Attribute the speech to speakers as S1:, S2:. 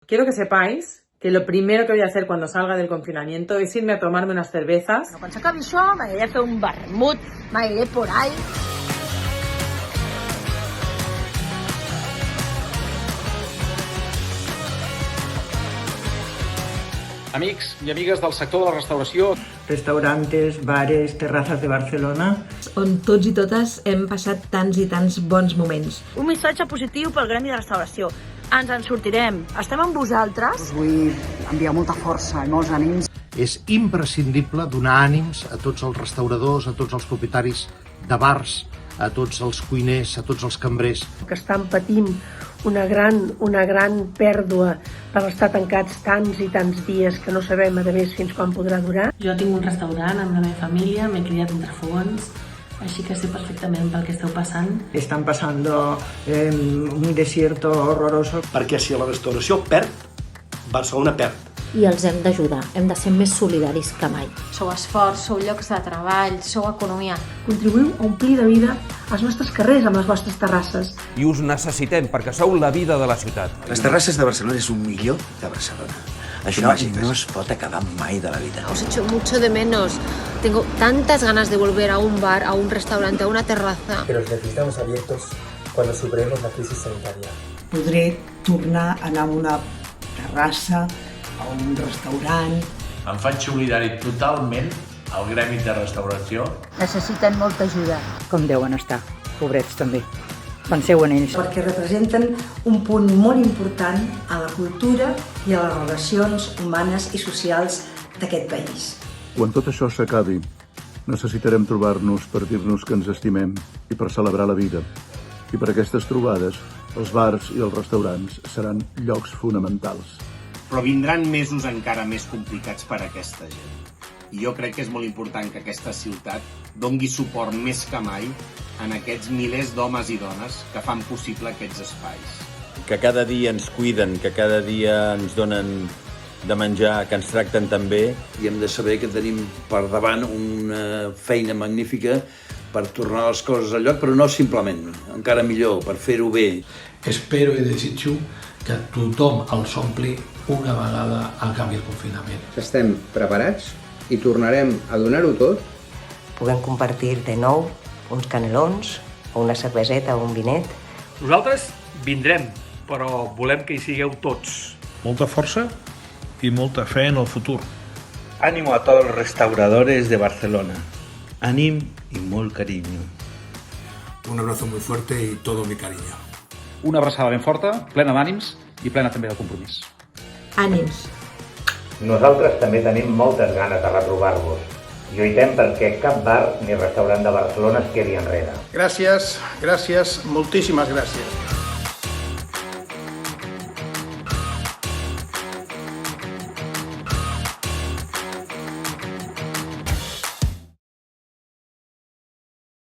S1: Quiero que sepáis que lo primero que voy a hacer cuando salga del confinamiento es irme a tomarme unas cervezas.
S2: Quan s'acabi això, m'aniré a fer un vermut, m'aniré por ahí.
S3: Amics i amigues del sector de la restauració.
S4: Restaurantes, bares, terrazas de Barcelona.
S5: On tots i totes hem passat tants i tants bons moments.
S2: Un missatge positiu pel gremi de restauració. Ens en sortirem. Estem amb vosaltres.
S6: Us vull enviar molta força i molts ànims.
S7: És imprescindible donar ànims a tots els restauradors, a tots els propietaris de bars, a tots els cuiners, a tots els cambrers.
S8: Que estan patint una gran pèrdua per estar tancats tants i tants dies que no sabem, a més, fins quan podrà durar.
S9: Jo tinc un restaurant amb la meva família, m'he criat entre fogons, així que sé perfectament pel que esteu passant.
S4: Están pasando un desierto horroroso.
S10: Perquè si la restauració perd, Barcelona perd.
S11: I els hem d'ajudar, hem de ser més solidaris que mai.
S12: Sou esforç, sou llocs de treball, sou economia.
S8: Contribuïu a omplir de vida els nostres carrers amb les vostres terrasses.
S13: I us necessitem perquè sou la vida de la ciutat.
S14: Les terrasses de Barcelona és un millor de Barcelona. No es pot acabar mai de la vida.
S11: Os echo mucho de menos. Tengo tantas ganas de volver a un bar, a un restaurante, a una terraza.
S15: Pero os necesitamos abiertos cuando superemos la crisis sanitaria.
S4: Podré tornar a anar a una terrassa, a un restaurant.
S16: Em faig solidari totalment al gremi de restauració.
S2: Necessiten molta ajuda.
S6: Com deuen estar, pobrets també. Penseu en ells.
S8: Perquè representen un punt molt important a la cultura i a les relacions humanes i socials d'aquest país.
S17: Quan tot això s'acabi, necessitarem trobar-nos per dir-nos que ens estimem i per celebrar la vida. I per aquestes trobades, els bars i els restaurants seran llocs fonamentals.
S18: Però vindran mesos encara més complicats per a aquesta gent. I jo crec que és molt important que aquesta ciutat dongui suport més que mai en aquests milers d'homes i dones que fan possible aquests espais.
S19: Que cada dia ens cuiden, que cada dia ens donen de menjar, que ens tracten tan bé.
S20: I hem de saber que tenim per davant una feina magnífica per tornar les coses al lloc, però no simplement, encara millor, per fer-ho bé.
S21: Espero i desitjo que tothom els ompli una vegada acabi el confinament.
S22: Estem preparats i tornarem a donar-ho tot.
S23: Puguem compartir de nou uns canelons, o una cerveseta o un vinet.
S3: Nosaltres vindrem, però volem que hi sigueu tots.
S24: Molta força y molta fe en el futuro.
S25: Ánimo a todos los restauradores de Barcelona. Ànim y molt cariño.
S26: Un abrazo muy fuerte y todo mi cariño.
S3: Una abraçada ben forta, plena d'ànims i plena també de compromís.
S5: Ànims.
S27: Nosaltres també tenim moltes ganes de retrobar-vos. Lluitem perquè cap bar ni restaurant de Barcelona es quedi enrere.
S28: Gràcies, moltíssimes gràcies.